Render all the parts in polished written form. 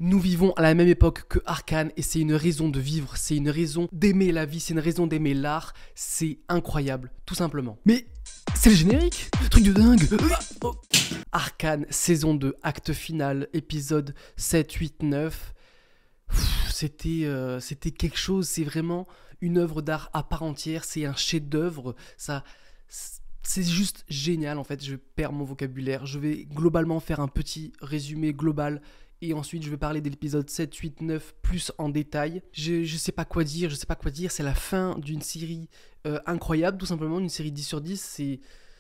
Nous vivons à la même époque que Arcane et c'est une raison de vivre, c'est une raison d'aimer la vie, c'est une raison d'aimer l'art, c'est incroyable, tout simplement. Mais c'est le générique, truc de dingue. Arcane, saison 2, acte final, épisode 7, 8, 9. C'était quelque chose, c'est vraiment une œuvre d'art à part entière, c'est un chef-d'œuvre, c'est juste génial en fait, je perds mon vocabulaire, je vais globalement faire un petit résumé global et ensuite je vais parler de l'épisode 7, 8, 9 plus en détail. Je sais pas quoi dire, c'est la fin d'une série incroyable tout simplement, une série 10 sur 10,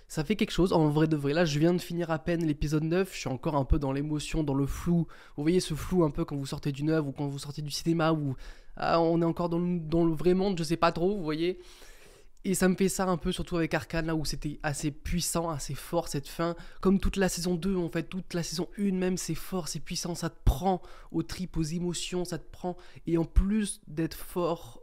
ça fait quelque chose en vrai de vrai. Là je viens de finir à peine l'épisode 9, je suis encore un peu dans l'émotion, dans le flou. Vous voyez ce flou un peu quand vous sortez d'une œuvre ou quand vous sortez du cinéma où on est encore dans le vrai monde, je sais pas trop, vous voyez. Et ça me fait ça un peu surtout avec Arcane là où c'était assez puissant, assez fort cette fin. Comme toute la saison 2 en fait, toute la saison 1 même c'est fort, c'est puissant, ça te prend aux tripes, aux émotions, ça te prend. Et en plus d'être fort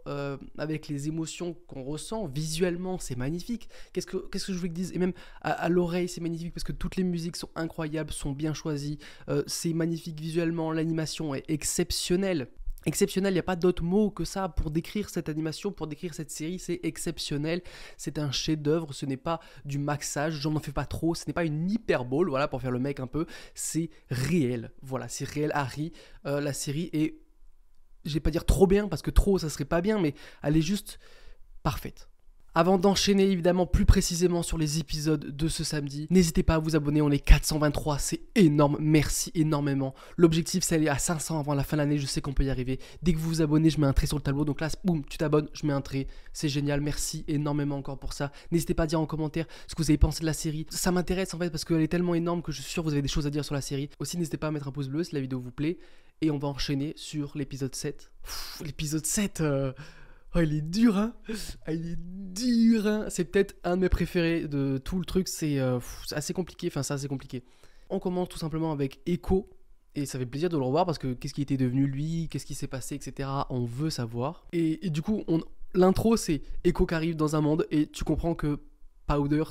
avec les émotions qu'on ressent, visuellement c'est magnifique. Qu'est-ce que je veux que dise. Et même à l'oreille c'est magnifique parce que toutes les musiques sont incroyables, sont bien choisies. C'est magnifique visuellement, l'animation est exceptionnelle. Exceptionnel, il n'y a pas d'autre mot que ça pour décrire cette animation, pour décrire cette série, c'est exceptionnel, c'est un chef-d'œuvre, ce n'est pas du maxage, j'en fais pas trop, ce n'est pas une hyperbole, voilà, pour faire le mec un peu, c'est réel, voilà, c'est réel, Harry, la série est, je vais pas dire trop bien, parce que trop ça serait pas bien, mais elle est juste parfaite. Avant d'enchaîner évidemment plus précisément sur les épisodes de ce samedi, n'hésitez pas à vous abonner, on est 423, c'est énorme, merci énormément. L'objectif c'est aller à 500 avant la fin de l'année, je sais qu'on peut y arriver. Dès que vous vous abonnez, je mets un trait sur le tableau, donc là, boum, tu t'abonnes, je mets un trait, c'est génial, merci énormément encore pour ça. N'hésitez pas à dire en commentaire ce que vous avez pensé de la série, ça m'intéresse en fait parce qu'elle est tellement énorme que je suis sûr que vous avez des choses à dire sur la série. Aussi n'hésitez pas à mettre un pouce bleu si la vidéo vous plaît, et on va enchaîner sur l'épisode 7. L'épisode 7... Oh, il est dur, hein. Il est dur, hein. C'est peut-être un de mes préférés de tout le truc. C'est assez compliqué. Enfin, c'est assez compliqué. On commence tout simplement avec Echo. Et ça fait plaisir de le revoir parce que qu'est-ce qui était devenu lui, qu'est-ce qui s'est passé, etc. On veut savoir. Et du coup, l'intro, c'est Echo qui arrive dans un monde et tu comprends que Powder,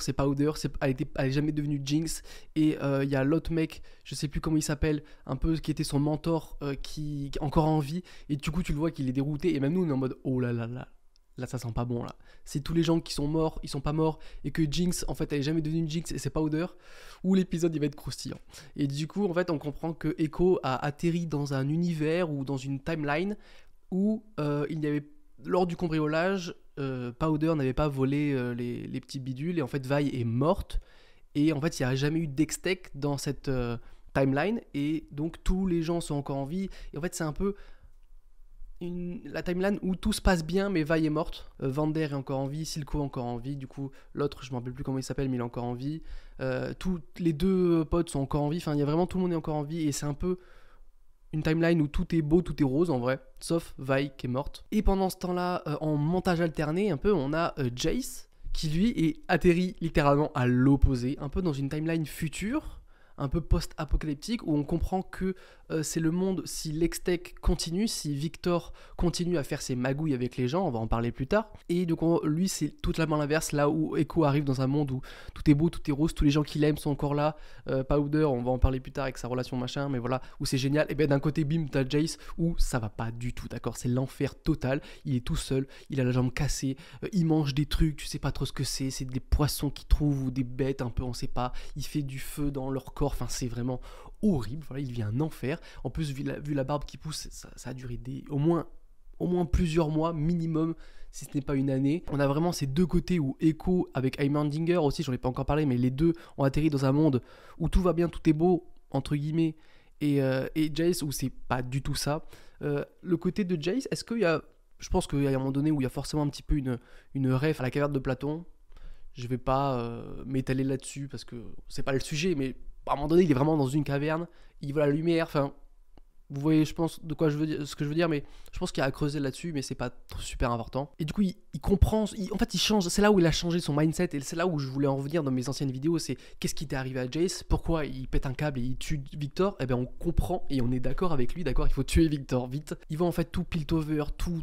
elle est jamais devenue Jinx. Et il y a l'autre mec, je sais plus comment il s'appelle, un peu qui était son mentor, qui est encore en vie. Et du coup, tu le vois qu'il est dérouté. Et même nous, on est en mode oh là là là, là ça sent pas bon là. C'est tous les gens qui sont morts, ils sont pas morts. Et que Jinx, en fait, elle est jamais devenue Jinx et c'est Powder. Où l'épisode il va être croustillant. Et du coup, en fait, on comprend que Echo a atterri dans un univers ou dans une timeline où il n'y avait lors du cambriolage, Powder n'avait pas volé les petits bidules et en fait Vi est morte et en fait il n'y a jamais eu d'Extech dans cette timeline et donc tous les gens sont encore en vie et en fait c'est un peu la timeline où tout se passe bien mais Vi est morte, Vander est encore en vie, Silco est encore en vie, du coup l'autre je me rappelle plus comment il s'appelle mais il est encore en vie, tous les deux potes sont encore en vie, enfin il y a vraiment tout le monde est encore en vie et c'est un peu une timeline où tout est beau, tout est rose en vrai, sauf Vi qui est morte. Et pendant ce temps-là, en montage alterné, un peu, on a Jace qui lui est atterri littéralement à l'opposé, un peu dans une timeline future, un peu post-apocalyptique, où on comprend que c'est le monde, si l'Extech continue, si Victor continue à faire ses magouilles avec les gens, on va en parler plus tard, et donc lui c'est totalement l'inverse, là où Echo arrive dans un monde où tout est beau, tout est rose, tous les gens qu'il aime sont encore là, Powder, on va en parler plus tard avec sa relation machin, mais voilà, où c'est génial, et bien d'un côté bim, t'as Jace, où ça va pas du tout, d'accord, c'est l'enfer total, il est tout seul, il a la jambe cassée, il mange des trucs, tu sais pas trop ce que c'est des poissons qu'il trouve, ou des bêtes un peu, on sait pas, il fait du feu dans leur corps, enfin c'est vraiment horrible, voilà, il vit un enfer. En plus, vu la barbe qui pousse, ça a duré au moins plusieurs mois minimum, si ce n'est pas une année. On a vraiment ces deux côtés où Echo avec Heimerdinger aussi, j'en ai pas encore parlé, mais les deux ont atterri dans un monde où tout va bien, tout est beau, entre guillemets, et Jace où c'est pas du tout ça. Le côté de Jace, est-ce qu'il y a... Je pense qu'il y a un moment donné où il y a forcément un petit peu une ref à la caverne de Platon. Je vais pas m'étaler là-dessus parce que c'est pas le sujet, mais à un moment donné, il est vraiment dans une caverne, il voit la lumière, enfin, vous voyez, je pense, de quoi je veux dire, ce que je veux dire, mais je pense qu'il y a à creuser là-dessus, mais c'est pas super important. Et du coup, il comprend, en fait, il change, c'est là où il a changé son mindset, et c'est là où je voulais en revenir dans mes anciennes vidéos, c'est qu'est-ce qui t'est arrivé à Jace, pourquoi il pète un câble et il tue Victor, et bien on comprend, et on est d'accord avec lui, d'accord, il faut tuer Victor, vite. Il va en fait tout piltover, tout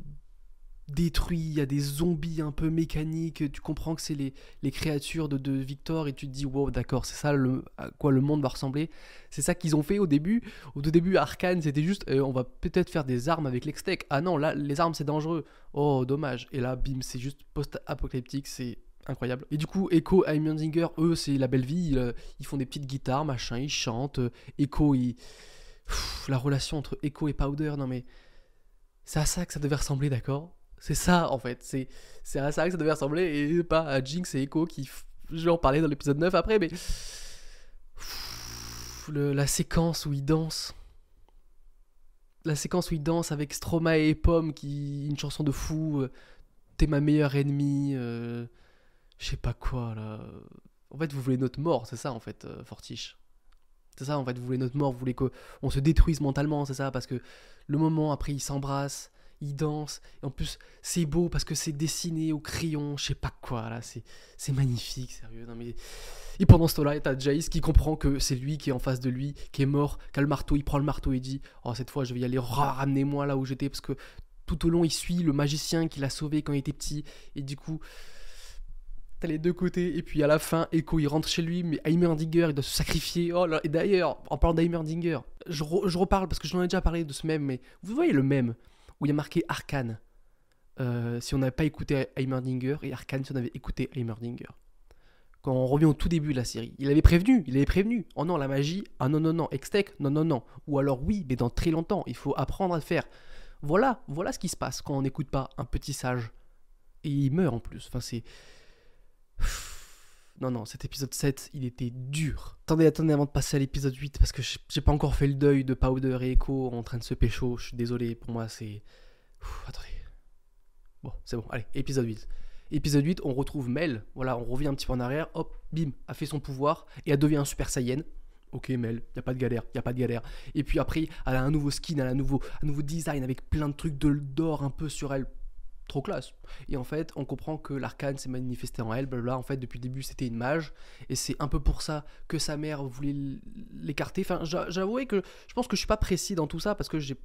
détruit, il y a des zombies un peu mécaniques, tu comprends que c'est les créatures de Victor et tu te dis wow d'accord c'est ça à quoi le monde va ressembler, c'est ça qu'ils ont fait au début. Au tout début Arcane c'était juste on va peut-être faire des armes avec l'extech, ah non là les armes c'est dangereux, oh dommage, et là bim c'est juste post-apocalyptique, c'est incroyable. Et du coup Echo et Heimerdinger eux c'est la belle vie, ils font des petites guitares machin, ils chantent, Echo la relation entre Echo et Powder, non mais c'est à ça que ça devait ressembler, d'accord. C'est ça en fait, c'est à ça que ça devait ressembler et pas à Jinx et Echo qui. Je vais en parler dans l'épisode 9 après, mais. La séquence où ils dansent. La séquence où ils dansent avec Stromae et Pomme, une chanson de fou. T'es ma meilleure ennemie. Je sais pas quoi là. En fait, vous voulez notre mort, c'est ça en fait, Fortiche. C'est ça en fait, vous voulez notre mort, vous voulez qu'on se détruise mentalement, c'est ça, parce que le moment après ils s'embrassent, ils dansent, et en plus c'est beau parce que c'est dessiné au crayon, je sais pas quoi là, c'est magnifique, sérieux, non mais. Et pendant ce temps-là, t'as Jace qui comprend que c'est lui qui est en face de lui, qui est mort, qui a le marteau, il prend le marteau et dit oh cette fois je vais y aller, ramenez-moi là où j'étais, parce que tout au long il suit le magicien qui l'a sauvé quand il était petit, et du coup. T'as les deux côtés, et puis à la fin, Echo il rentre chez lui, mais Heimerdinger il doit se sacrifier. Oh là, et d'ailleurs, en parlant d'Heimerdinger, je reparle parce que je n'en ai déjà parlé de ce mème, mais vous voyez le mème où il y a marqué Arcane, si on n'avait pas écouté Heimerdinger, et Arcane si on avait écouté Heimerdinger. Quand on revient au tout début de la série, il avait prévenu. Oh non, la magie, ah non, non, non, Extech, non, non, non. Ou alors oui, mais dans très longtemps, il faut apprendre à le faire. Voilà ce qui se passe quand on n'écoute pas un petit sage. Et il meurt en plus, enfin c'est. Non, cet épisode 7, il était dur. Attendez, avant de passer à l'épisode 8, parce que j'ai pas encore fait le deuil de Powder et Echo en train de se pécho. Je suis désolé, pour moi, c'est. Attendez. Bon, c'est bon, allez, épisode 8. Épisode 8, on retrouve Mel. Voilà, on revient un petit peu en arrière. Hop, bim, a fait son pouvoir et elle devient un Super Saiyan. Ok, Mel, y a pas de galère. Et puis après, elle a un nouveau skin, elle a un nouveau design avec plein de trucs d'or un peu sur elle. Trop classe. Et en fait, on comprend que l'arcane s'est manifesté en elle, blablabla. En fait, depuis le début, c'était une mage. Et c'est un peu pour ça que sa mère voulait l'écarter. Enfin, j'avoue que je pense que je suis pas précis dans tout ça parce que j'ai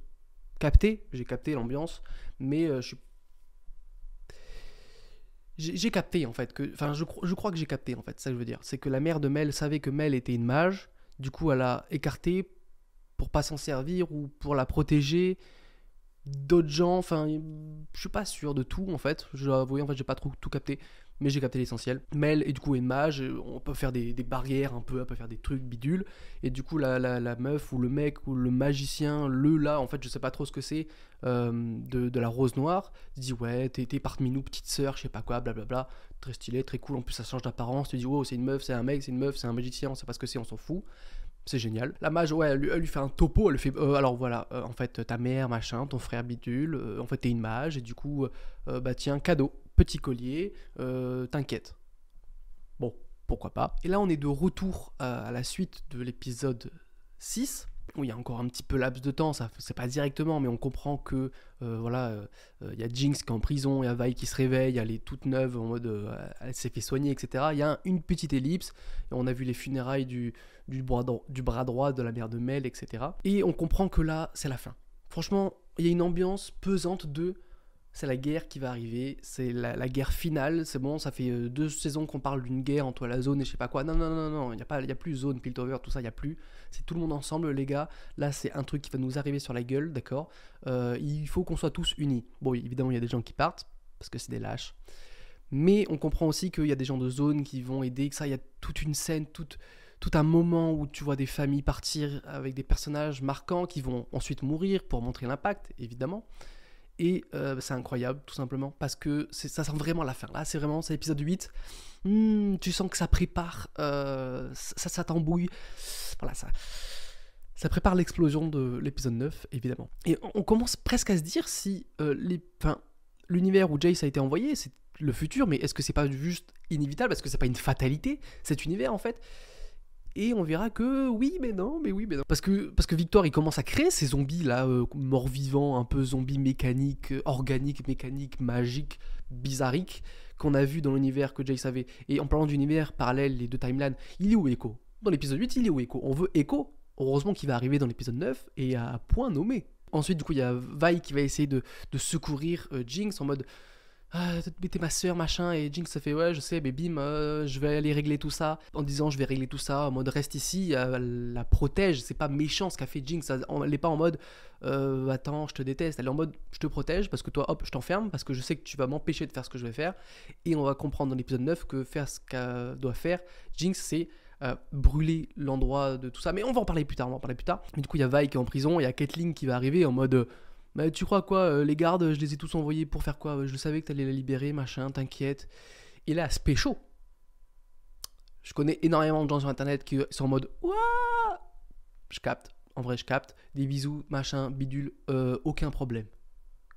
capté l'ambiance. Mais j'ai capté en fait. Enfin, je crois que j'ai capté en fait. C'est ça que je veux dire. C'est que la mère de Mel savait que Mel était une mage. Du coup, elle a écarté pour pas s'en servir ou pour la protéger. D'autres gens, enfin, je suis pas sûr de tout en fait. Je dois avouer, en fait, j'ai pas trop tout capté, mais j'ai capté l'essentiel. Mel et du coup une mage, on peut faire des barrières un peu, on peut faire des trucs bidules. Et du coup la meuf ou le mec ou le magicien, là, en fait, je sais pas trop ce que c'est, de la rose noire, dit ouais, t'es parmi nous, petite sœur, je sais pas quoi, blablabla, très stylé, très cool. En plus ça change d'apparence. Tu dis wow, c'est une meuf, c'est un mec, c'est une meuf, c'est un magicien, on sait pas ce que c'est, on s'en fout. C'est génial. La mage, ouais, elle lui fait un topo, elle lui fait alors voilà, en fait, ta mère, machin, ton frère bidule, en fait, t'es une mage, et du coup, bah tiens, cadeau, petit collier, t'inquiète. Bon, pourquoi pas. Et là, on est de retour à la suite de l'épisode 6, où il y a encore un petit peu laps de temps, ça c'est pas directement, mais on comprend que voilà, il y a Jinx qui est en prison, il y a Vi qui se réveille, elle est toute neuve en mode elle s'est fait soigner, etc. Il y a une petite ellipse, et on a vu les funérailles du bras droit de la mère de Mel, etc. Et on comprend que là, c'est la fin. Franchement, il y a une ambiance pesante de c'est la guerre qui va arriver, c'est la guerre finale, c'est bon, ça fait 2 saisons qu'on parle d'une guerre entre la zone et je sais pas quoi. Non, il n'y a plus zone, Piltover, tout ça, il n'y a plus. C'est tout le monde ensemble, les gars. Là, c'est un truc qui va nous arriver sur la gueule, d'accord. Il faut qu'on soit tous unis. Bon, évidemment, il y a des gens qui partent, parce que c'est des lâches. Mais on comprend aussi qu'il y a des gens de zone qui vont aider, que ça, il y a toute une scène, tout un moment où tu vois des familles partir avec des personnages marquants qui vont ensuite mourir pour montrer l'impact, évidemment. Et c'est incroyable, tout simplement, parce que ça sent vraiment la fin. Là, c'est l'épisode 8. Tu sens que ça prépare, ça t'embouille. Voilà, ça prépare l'explosion de l'épisode 9, évidemment. Et on commence presque à se dire si l'univers où Jace a été envoyé, c'est le futur, mais est-ce que c'est pas juste inévitable? Est-ce que c'est pas une fatalité, cet univers, en fait? Et on verra que oui mais non. Parce que Victor il commence à créer ces zombies là, morts-vivants, un peu zombies mécaniques, organiques, mécaniques, magiques, bizarriques, qu'on a vu dans l'univers que Jace avait. Et en parlant d'univers parallèle, les deux timelines, il est où Echo? Dans l'épisode 8, il est où Echo? On veut Echo. Heureusement qu'il va arriver dans l'épisode 9 et à point nommé. Ensuite, du coup, il y a Vi qui va essayer de secourir Jinx en mode ah, mais t'es ma soeur, machin. Et Jinx, ça fait ouais, je sais, mais bim, je vais aller régler tout ça. En disant, je vais régler tout ça, en mode reste ici, elle la protège. C'est pas méchant ce qu'a fait Jinx. Elle est pas en mode attends, je te déteste. Elle est en mode je te protège parce que toi, hop, je t'enferme parce que je sais que tu vas m'empêcher de faire ce que je vais faire. Et on va comprendre dans l'épisode 9 que faire ce qu'elle doit faire, Jinx, c'est brûler l'endroit de tout ça. Mais on va en parler plus tard, Mais du coup, il y a Vi qui est en prison, il y a Caitlyn qui va arriver en mode bah, tu crois quoi, les gardes, je les ai tous envoyés pour faire quoi? Je savais que t'allais la libérer, machin, t'inquiète. Et là, c'est chaud. Je connais énormément de gens sur internet qui sont en mode ouah. Je capte, en vrai, je capte. Des bisous, machin, bidule, aucun problème.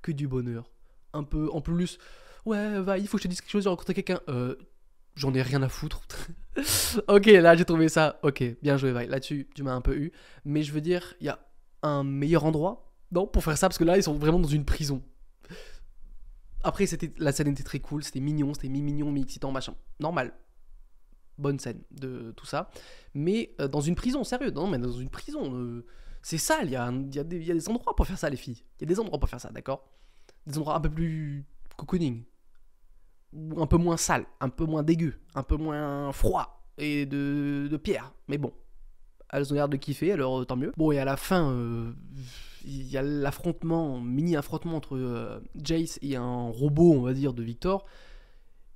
Que du bonheur. Un peu, en plus, ouais, va, il faut que je te dise quelque chose, j'ai rencontré quelqu'un. J'en ai rien à foutre. Ok, là, j'ai trouvé ça. Ok, bien joué, Vi. Là-dessus, tu m'as un peu eu. Mais je veux dire, il y a un meilleur endroit. Non, pour faire ça, parce que là, ils sont vraiment dans une prison. Après, la scène était très cool, c'était mignon, c'était mi-mignon, mi-excitant, machin. Normal. Bonne scène de tout ça. Mais dans une prison, sérieux, non, mais dans une prison, c'est sale, il y a des endroits pour faire ça, les filles. Il y a des endroits pour faire ça, d'accord? Des endroits un peu plus cocooning. Ou un peu moins sale, un peu moins dégueu, un peu moins froid et de pierre. Mais bon, elles ont l'air de kiffer, alors tant mieux. Bon, et à la fin, il y a l'affrontement, mini-affrontement entre Jace et un robot, on va dire, de Victor.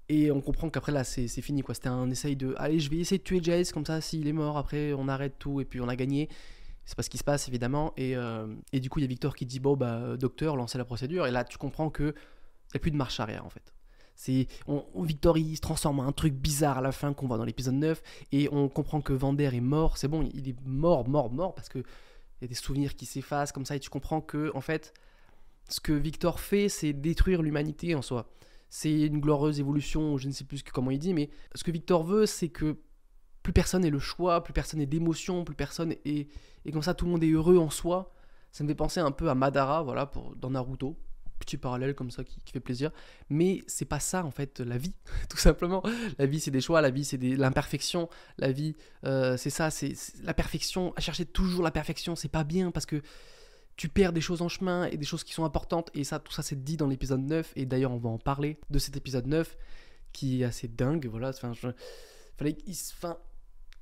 Et on comprend qu'après là, c'est fini, quoi. C'était un essai de allez, je vais essayer de tuer Jace, comme ça, s'il est mort, après, on arrête tout, et puis on a gagné. C'est pas ce qui se passe, évidemment. Et du coup, il y a Victor qui dit bon, bah, docteur, lancez la procédure. Et là, tu comprends qu'il n'y a plus de marche arrière, en fait. Victor, il se transforme en un truc bizarre à la fin qu'on voit dans l'épisode 9. Et on comprend que Vander est mort. C'est bon, il est mort, parce que il y a des souvenirs qui s'effacent comme ça, et tu comprends que, en fait, ce que Victor fait, c'est détruire l'humanité en soi. C'est une glorieuse évolution, je ne sais plus comment il dit, mais ce que Victor veut, c'est que plus personne n'ait le choix, plus personne n'ait d'émotion, plus personne est... Et comme ça, tout le monde est heureux en soi. Ça me fait penser un peu à Madara, voilà, dans Naruto. Petit parallèle comme ça qui fait plaisir. Mais c'est pas ça, en fait, la vie, tout simplement. La vie, c'est des choix, la vie, c'est l'imperfection. La vie, c'est ça, c'est la perfection. À chercher toujours la perfection, c'est pas bien parce que tu perds des choses en chemin et des choses qui sont importantes. Et ça, tout ça, c'est dit dans l'épisode 9. Et d'ailleurs, on va en parler de cet épisode 9 qui est assez dingue. Voilà, enfin,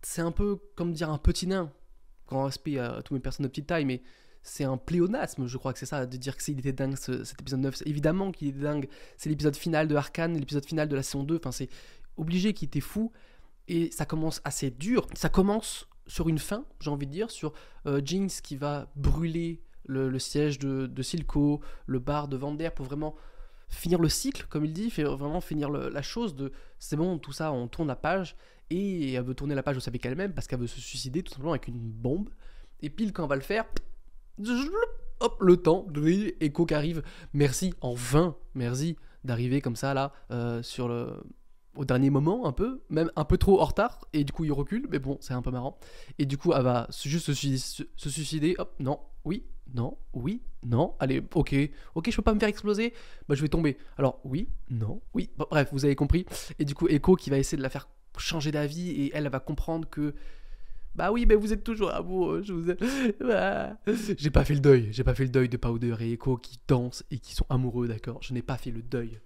c'est un peu comme dire un petit nain. Grand respect à toutes mes personnes de petite taille, mais c'est un pléonasme, je crois que c'est ça, de dire qu'il était dingue cet épisode 9. Évidemment qu'il était dingue. C'est l'épisode final de Arcane, l'épisode final de la saison 2. Enfin, c'est obligé qu'il était fou. Et ça commence assez dur. Ça commence sur une fin, j'ai envie de dire, sur Jinx qui va brûler le siège de Silco, le bar de Vander pour vraiment finir le cycle, comme il dit, vraiment finir la chose de c'est bon, tout ça, on tourne la page. Et elle veut tourner la page aussi avec elle-même parce qu'elle veut se suicider tout simplement avec une bombe. Et pile quand on va le faire, hop, le temps, Echo qui arrive. Merci, en vain, merci d'arriver comme ça là, au dernier moment un peu, même un peu trop en retard. Et du coup il recule, mais bon, c'est un peu marrant. Et du coup elle va juste se suicider, hop, non, oui, non, oui, non, allez, ok, je peux pas me faire exploser, bah je vais tomber. Alors oui, non, oui, bon, bref, vous avez compris. Et du coup Echo qui va essayer de la faire changer d'avis et elle va comprendre que bah oui, mais vous êtes toujours amoureux, je vous aime. J'ai pas fait le deuil de Powder et Echo qui dansent et qui sont amoureux, d'accord. Je n'ai pas fait le deuil.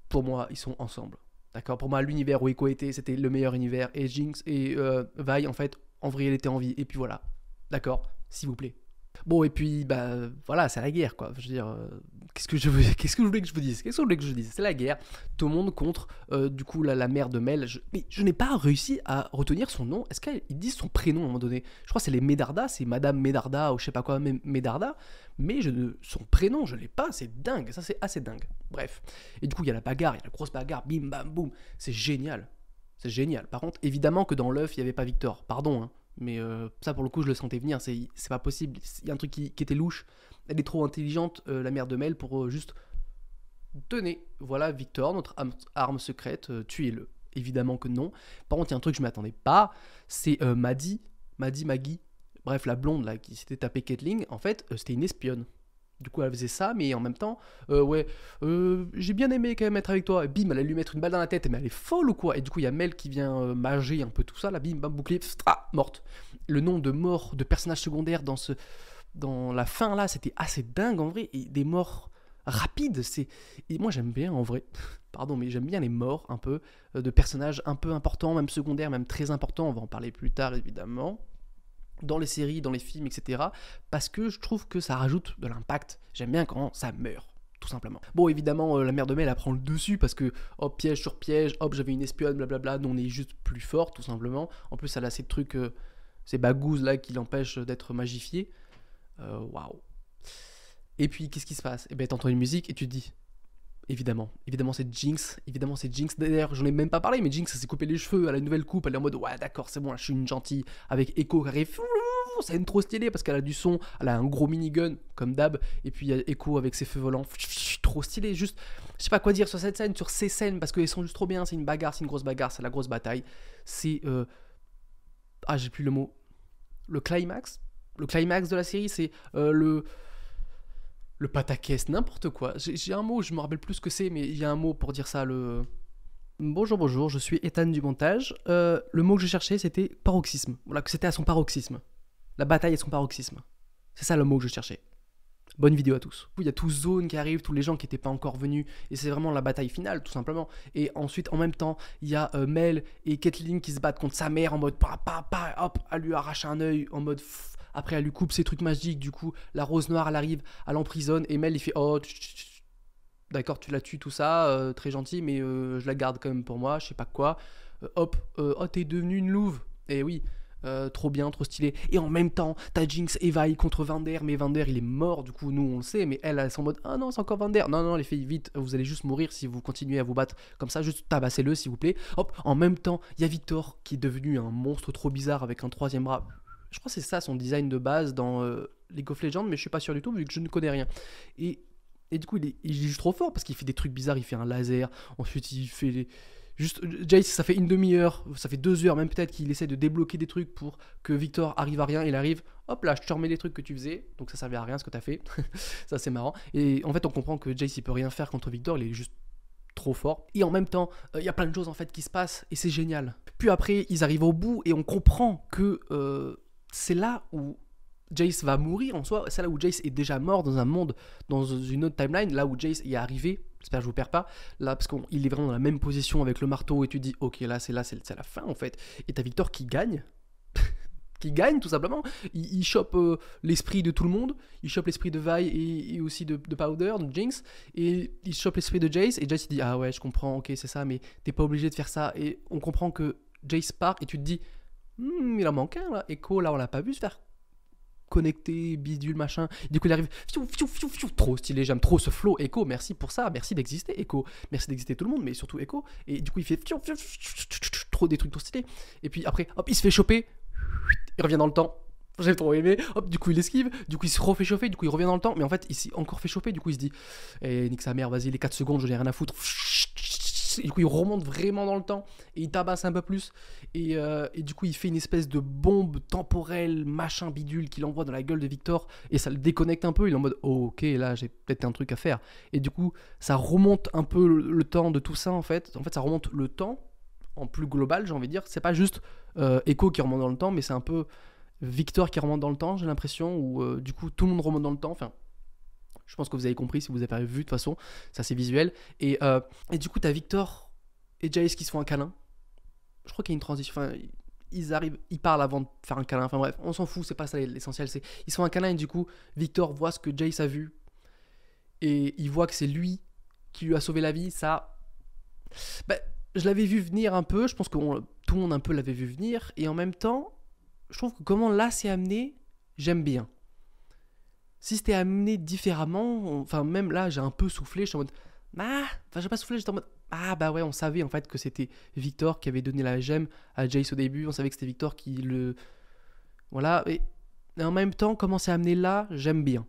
Pour moi, ils sont ensemble, d'accord. Pour moi, l'univers où Echo était, c'était le meilleur univers et Jinx et Vi, en fait, en vrai, elle était en vie et puis voilà, d'accord, s'il vous plaît. Bon, et puis, bah, voilà, c'est la guerre, quoi. Je veux dire, qu'est-ce que vous voulez que je vous dise? C'est la guerre. Tout le monde contre, du coup, la mère de Mel. Mais je n'ai pas réussi à retenir son nom. Est-ce qu'ils disent son prénom à un moment donné? Je crois que c'est les Medarda, c'est Madame Medarda ou je sais pas quoi, Medarda. Mais son prénom, je l'ai pas. C'est dingue. Ça, c'est assez dingue. Bref. Et du coup, il y a la bagarre, il y a la grosse bagarre. Bim, bam, boum. C'est génial. Par contre, évidemment que dans l'œuf, il n'y avait pas Victor. Pardon, hein. Mais ça, pour le coup, je le sentais venir. C'est pas possible. Il y a un truc qui était louche. Elle est trop intelligente, la mère de Mel, pour juste tenez, voilà Victor, notre arme secrète, tuez-le. Évidemment que non. Par contre, il y a un truc que je ne m'attendais pas. C'est Maggie, bref, la blonde là qui s'était tapée Caitlyn. En fait, c'était une espionne Du coup, elle faisait ça, mais en même temps, ouais, j'ai bien aimé quand même être avec toi. Et bim, elle allait lui mettre une balle dans la tête, mais elle est folle ou quoi? Et du coup, il y a Mel qui vient mager un peu tout ça, là, bim, bam, bouclier, morte. Le nombre de morts de personnages secondaires dans la fin, là, c'était assez dingue en vrai. Et des morts rapides, et moi, j'aime bien en vrai. Pardon, mais j'aime bien les morts un peu de personnages un peu importants, même secondaires, même très importants. On va en parler plus tard, évidemment dans les séries, dans les films, etc. Parce que je trouve que ça rajoute de l'impact. J'aime bien quand ça meurt, tout simplement. Bon, évidemment, la mère de Mel, elle prend le dessus parce que, hop, piège sur piège, hop, j'avais une espionne, blablabla, nous on est juste plus fort, tout simplement. En plus, elle a ces trucs, ces bagouses là qui l'empêchent d'être magifiée. Waouh. Et puis, qu'est-ce qui se passe? Eh ben, t'entends une musique et tu te dis, évidemment c'est Jinx. D'ailleurs, j'en ai même pas parlé, mais Jinx, elle s'est coupé les cheveux, elle a une nouvelle coupe, elle est en mode ouais, d'accord, c'est bon, là, je suis une gentille. Avec Echo qui arrive, c'est une trop stylée parce qu'elle a du son, elle a un gros minigun comme d'hab, et puis il y a Echo avec ses feux volants, trop stylé. Juste, je sais pas quoi dire sur cette scène, sur ces scènes, parce qu'elles sont juste trop bien. C'est une bagarre, c'est une grosse bagarre, c'est la grosse bataille. C'est j'ai plus le mot. Le climax de la série, c'est le pataquès, n'importe quoi. J'ai un mot, je me rappelle plus ce que c'est, mais il y a un mot pour dire ça. Bonjour, je suis Ethan du montage. Le mot que je cherchais, c'était paroxysme. Voilà, que c'était à son paroxysme. La bataille à son paroxysme. C'est ça le mot que je cherchais. Bonne vidéo à tous. Il y a tout Zone qui arrive, tous les gens qui n'étaient pas encore venus, et c'est vraiment la bataille finale, tout simplement. Et ensuite, en même temps, il y a Mel et Caitlyn qui se battent contre sa mère en mode hop, elle lui arrache un œil en mode. Après, elle lui coupe ses trucs magiques, du coup, la rose noire, elle arrive, elle l'emprisonne, et Mel, il fait oh, d'accord, tu la tues, tout ça, très gentil, mais je la garde quand même pour moi, je sais pas quoi. Oh, t'es devenue une louve. Et oui, trop bien, trop stylé. Et en même temps, t'as Jinx et Vi contre Vander, mais Vander, il est mort, du coup, nous, on le sait, mais elle est en mode ah non, c'est encore Vander. Non, les filles, vite, vous allez juste mourir si vous continuez à vous battre comme ça, juste tabassez-le, s'il vous plaît. Hop, en même temps, il y a Victor qui est devenu un monstre trop bizarre avec un troisième bras. Je crois que c'est ça son design de base dans League of Legends, mais je suis pas sûr du tout vu que je ne connais rien. Et du coup, il est juste trop fort parce qu'il fait des trucs bizarres. Il fait un laser, ensuite il fait juste Jace, ça fait une demi-heure, ça fait 2 heures même peut-être qu'il essaie de débloquer des trucs pour que Victor arrive à rien. Il arrive, hop là, je te remets les trucs que tu faisais, donc ça servait à rien ce que t'as fait. Ça c'est marrant. Et en fait, on comprend que Jace il peut rien faire contre Victor, il est juste trop fort. Et en même temps, il y a plein de choses en fait qui se passent et c'est génial. Puis après, ils arrivent au bout et on comprend que c'est là où Jace va mourir en soi, c'est là où Jace est déjà mort dans un monde, dans une autre timeline, là où Jace y est arrivé, j'espère que je vous perds pas, là parce qu'il est vraiment dans la même position avec le marteau et tu dis ok là c'est la fin en fait, et t'as Victor qui gagne, qui gagne tout simplement, il chope l'esprit de tout le monde, il chope l'esprit de Vi et aussi de Powder, de Jinx, et il chope l'esprit de Jace, et Jace il dit ah ouais je comprends, ok c'est ça, mais t'es pas obligé de faire ça, et on comprend que Jace part et tu te dis il en manque un là, Echo là on l'a pas vu se faire connecté, bidule, machin. Du coup, il arrive, trop stylé, j'aime trop ce flow. Echo, merci pour ça, merci d'exister, Echo. Merci d'exister tout le monde, mais surtout Echo. Et du coup, il fait trop des trucs trop stylés. Et puis après, hop, il se fait choper, il revient dans le temps. J'ai trop aimé. Hop, du coup, il esquive, du coup, il se refait chauffer, du coup, il revient dans le temps. Mais en fait, il s'est encore fait choper, du coup, il se dit, nique sa mère, vas-y, les 4 secondes, je n'ai rien à foutre. Et du coup, il remonte vraiment dans le temps et il tabasse un peu plus. Et du coup, il fait une espèce de bombe temporelle, machin bidule, qu'il envoie dans la gueule de Victor. Et ça le déconnecte un peu. Il est en mode oh, ok, là, j'ai peut-être un truc à faire. Et du coup, ça remonte un peu le temps de tout ça, en fait. En fait, ça remonte le temps en plus global, j'ai envie de dire. C'est pas juste Echo qui remonte dans le temps, mais c'est un peu Victor qui remonte dans le temps, j'ai l'impression. Ou du coup, tout le monde remonte dans le temps. Enfin. Je pense que vous avez compris si vous avez pas vu de toute façon, ça c'est visuel. Et du coup, t'as Victor et Jace qui se font un câlin. Je crois qu'il y a une transition. Enfin, ils parlent avant de faire un câlin. Enfin bref, on s'en fout, c'est pas ça l'essentiel. C'est ils se font un câlin et du coup, Victor voit ce que Jace a vu et il voit que c'est lui qui lui a sauvé la vie. Ça, je l'avais vu venir un peu. Je pense que tout le monde un peu l'avait vu venir. Et en même temps, je trouve que comment là c'est amené, j'aime bien. Si c'était amené différemment, enfin même là j'ai un peu soufflé, je suis en mode j'ai pas soufflé, j'étais en mode ouais on savait en fait que c'était Victor qui avait donné la gemme à Jace au début, on savait que c'était Victor qui le... Voilà, et en même temps comment c'est amené là, j'aime bien.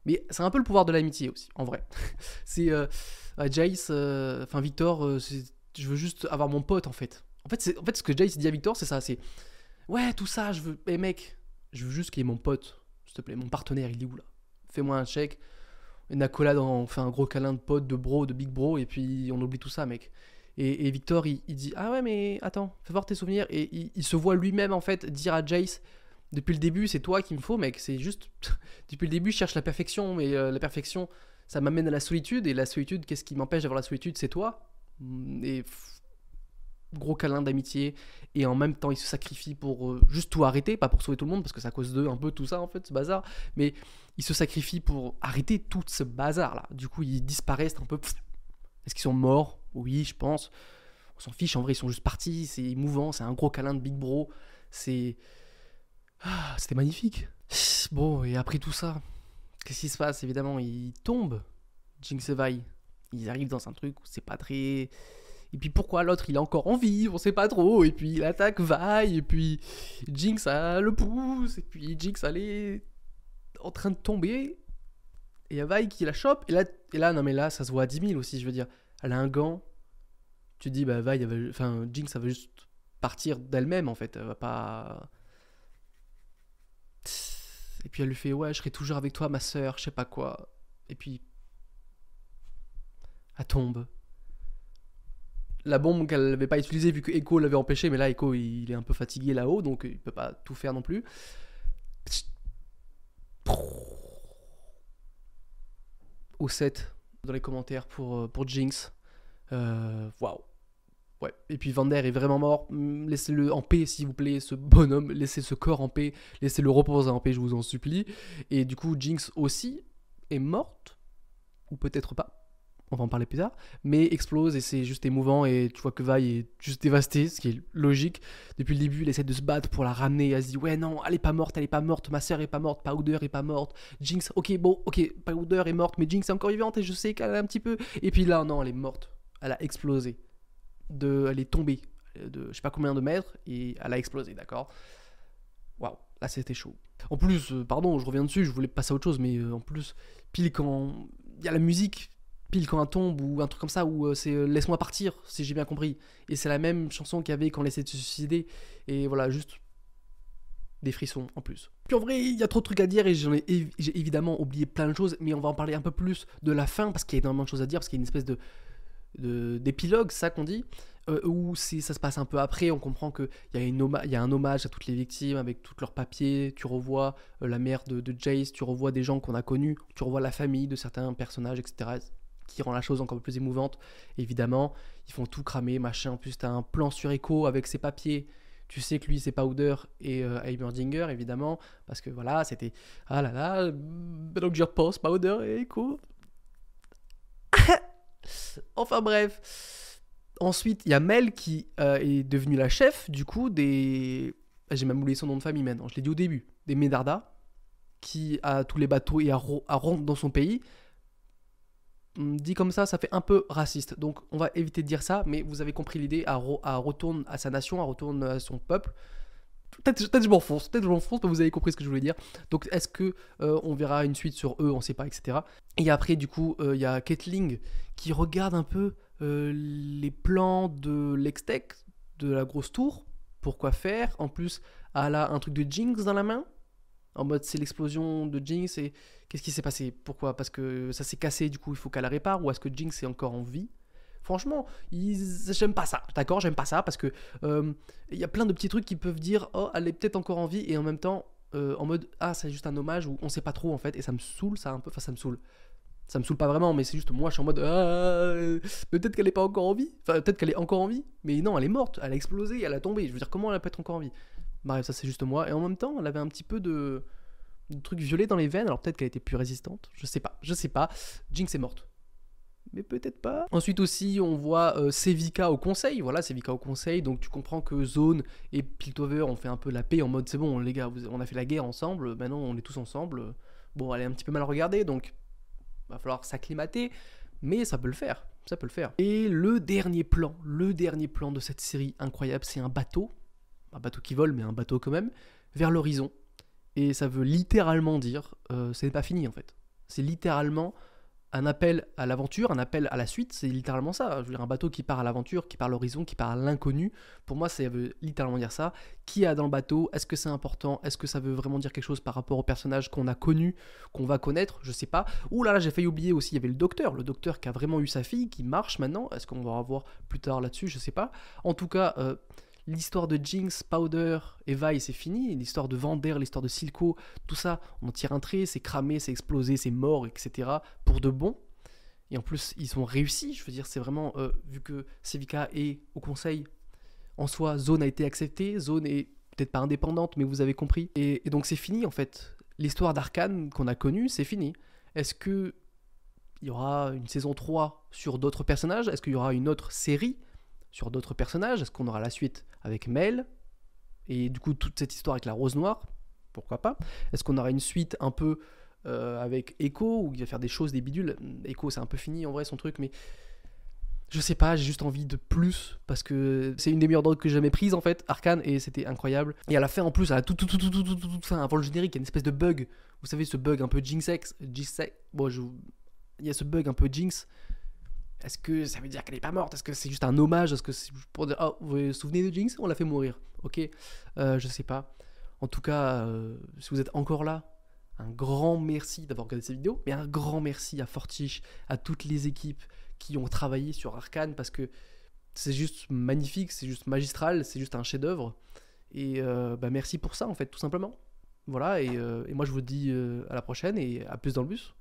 Mais c'est un peu le pouvoir de l'amitié aussi, en vrai. C'est Jace, Victor, je veux juste avoir mon pote en fait. En fait ce que Jace dit à Victor c'est ça, c'est ouais tout ça, je veux, mec, je veux juste qu'il y ait mon pote. S'il te plaît, mon partenaire, il est où là? fais-moi un chèque, une accolade, on fait un gros câlin de pote, de bro, de big bro, et puis on oublie tout ça, mec. Et Victor, il dit, ah ouais, mais attends, fais voir tes souvenirs. Et il se voit lui-même, en fait, dire à Jace, depuis le début, c'est toi qu'il me faut, mec. C'est juste, depuis le début, je cherche la perfection, mais la perfection, ça m'amène à la solitude. Et la solitude, qu'est-ce qui m'empêche d'avoir la solitude? C'est toi. Et gros câlin d'amitié. Et en même temps, il se sacrifie pour juste tout arrêter, pas pour sauver tout le monde, parce que c'est à cause d'eux un peu tout ça, en fait, ce bazar. Mais il se sacrifie pour arrêter tout ce bazar-là. Du coup, ils disparaissent un peu. Est-ce qu'ils sont morts? Oui, je pense. On s'en fiche, en vrai, ils sont juste partis. C'est émouvant, c'est un gros câlin de big bro. C'était magnifique. Bon, et après tout ça, qu'est-ce qui se passe? Évidemment, ils tombent, Jinx et Vi. Ils arrivent dans un truc où c'est pas très... Et puis pourquoi l'autre il est encore en vie, on sait pas trop. Et puis il attaque Vi, et puis Jinx a le pouce, et puis Jinx elle est en train de tomber. Et il y a Vi qui la chope. Et là, non mais là, ça se voit à 10 000 aussi, je veux dire. Elle a un gant. Tu te dis, bah Vi, Jinx, elle va juste partir d'elle-même en fait. Elle va pas... Et puis elle lui fait, ouais, je serai toujours avec toi, ma soeur, je sais pas quoi. Et puis, elle tombe. La bombe qu'elle n'avait pas utilisée vu que Echo l'avait empêché, mais là, Echo, il est un peu fatigué là-haut, donc il peut pas tout faire non plus. Au 7 dans les commentaires pour Jinx. Waouh. Ouais. Et puis Vander est vraiment mort. Laissez-le en paix, s'il vous plaît, ce bonhomme. Laissez ce corps en paix. Laissez-le reposer en paix, je vous en supplie. Et du coup, Jinx aussi est morte. Ou peut-être pas. On va en parler plus tard. Mais explose et c'est juste émouvant. Et tu vois que Vi est juste dévastée, ce qui est logique. Depuis le début, elle essaie de se battre pour la ramener. Elle se dit, ouais, non, elle est pas morte. Ma soeur est pas morte. Powder est pas morte. Jinx, ok, Powder est morte. Mais Jinx est encore vivante et je sais qu'elle a un petit peu. Et puis là, non, elle est morte. Elle a explosé. Elle est tombée de je sais pas combien de mètres et elle a explosé, d'accord? Waouh, là c'était chaud. En plus, pardon, je reviens dessus, je voulais passer à autre chose, mais en plus, pile quand il y a la musique, pile quand elle tombe ou un truc comme ça, où c'est Laisse-moi partir, si j'ai bien compris. Et c'est la même chanson qu'il y avait quand on essaie de se suicider. Et voilà, juste des frissons en plus. Puis en vrai, il y a trop de trucs à dire et j'ai évidemment oublié plein de choses, mais on va en parler un peu plus de la fin parce qu'il y a énormément de choses à dire, parce qu'il y a une espèce d'épilogue, ça qu'on dit, où ça se passe un peu après. On comprend qu'il y a un hommage à toutes les victimes avec tous leurs papiers. Tu revois la mère de Jace, tu revois des gens qu'on a connus, tu revois la famille de certains personnages, etc., qui rend la chose encore plus émouvante. Évidemment, ils font tout cramer, machin. En plus, t'as un plan sur Echo avec ses papiers. Tu sais que lui, c'est Powder et Heimerdinger, évidemment, parce que voilà, c'était... Ah là là, donc je repense, Powder et Echo. Enfin bref. Ensuite, il y a Mel qui est devenue la chef, du coup, des... J'ai même oublié son nom de famille maintenant, je l'ai dit au début. Des Medarda, qui a tous les bateaux et à rendre dans son pays. Dit comme ça fait un peu raciste. Donc on va éviter de dire ça, mais vous avez compris l'idée, à retourne à sa nation, à retourne à son peuple. Peut-être je m'enfonce, mais vous avez compris ce que je voulais dire. Donc est-ce que on verra une suite sur eux, on sait pas, etc. Et après du coup il y a Caitlyn qui regarde un peu les plans de l'Extech, de la grosse tour, pourquoi faire. En plus elle a un truc de Jinx dans la main, en mode c'est l'explosion de Jinx. Et qu'est-ce qui s'est passé? Pourquoi? Parce que ça s'est cassé, du coup il faut qu'elle la répare, ou est-ce que Jinx est encore en vie? Franchement, j'aime pas ça, d'accord? J'aime pas ça parce que y a plein de petits trucs qui peuvent dire oh, elle est peut-être encore en vie, et en même temps, en mode ah, c'est juste un hommage, ou on sait pas trop en fait, et ça me saoule, ça un peu. Enfin, ça me saoule. Ça me saoule pas vraiment, mais c'est juste moi, je suis en mode ah, peut-être qu'elle est pas encore en vie. Enfin, peut-être qu'elle est encore en vie, mais non, elle est morte, elle a explosé, elle a tombé. Je veux dire, comment elle peut être encore en vie? Bref, ça c'est juste moi, et en même temps, elle avait un petit peu de trucs violets dans les veines, alors peut-être qu'elle était plus résistante, je sais pas. Jinx est morte. Mais peut-être pas. Ensuite aussi, on voit Sevika au conseil. Voilà, Sevika au conseil. Donc tu comprends que Zone et Piltover ont fait un peu la paix en mode c'est bon les gars, on a fait la guerre ensemble, maintenant on est tous ensemble. Bon, elle est un petit peu mal regardée, donc va falloir s'acclimater, mais ça peut le faire. Et le dernier plan de cette série incroyable, c'est un bateau qui vole, mais un bateau quand même, vers l'horizon. Et ça veut littéralement dire c'est pas fini en fait. C'est littéralement un appel à l'aventure, un appel à la suite, c'est littéralement ça. Je veux dire, un bateau qui part à l'aventure, qui part à l'horizon, qui part à l'inconnu. Pour moi, ça veut littéralement dire ça. Qui y a dans le bateau? Est-ce que c'est important? Est-ce que ça veut vraiment dire quelque chose par rapport au personnage qu'on a connu, qu'on va connaître? Je sais pas. Ouh là là, j'ai failli oublier aussi, il y avait le docteur qui a vraiment eu sa fille, qui marche maintenant. Est-ce qu'on va revoir plus tard là-dessus? Je sais pas. En tout cas, l'histoire de Jinx, Powder et Vi, c'est fini. L'histoire de Vander, l'histoire de Silco, tout ça, on en tire un trait, c'est cramé, c'est explosé, c'est mort, etc. Pour de bon. Et en plus, ils ont réussi. Je veux dire, c'est vraiment, vu que Sevika est au conseil, en soi, Zone a été acceptée. Zone est peut-être pas indépendante, mais vous avez compris. Et donc, c'est fini, en fait. L'histoire d'Arcane qu'on a connue, c'est fini. Est-ce que il y aura une saison 3 sur d'autres personnages? Est-ce qu'il y aura une autre série sur d'autres personnages? Est-ce qu'on aura la suite avec Mel? Et du coup, toute cette histoire avec la Rose Noire? Pourquoi pas? Est-ce qu'on aura une suite un peu avec Echo, où il va faire des choses, des bidules? Echo, c'est un peu fini en vrai son truc, mais je sais pas, j'ai juste envie de plus, parce que c'est une des meilleures drogues que j'ai jamais prises en fait, Arcane, et c'était incroyable. Et à la fin en plus, à la toute fin, avant le générique, il y a une espèce de bug. Vous savez, ce bug un peu Jinx. Bon, il y a ce bug un peu Jinx. Est-ce que ça veut dire qu'elle est pas morte? Est-ce que c'est juste un hommage? Est-ce que c'est pour dire, oh, vous vous souvenez de Jinx? On l'a fait mourir. Ok, je sais pas. En tout cas, si vous êtes encore là, un grand merci d'avoir regardé cette vidéo, mais un grand merci à Fortiche, à toutes les équipes qui ont travaillé sur Arcane, parce que c'est juste magnifique, c'est juste magistral, c'est juste un chef-d'œuvre. Et merci pour ça, en fait, tout simplement. Voilà, et moi je vous dis à la prochaine et à plus dans le bus.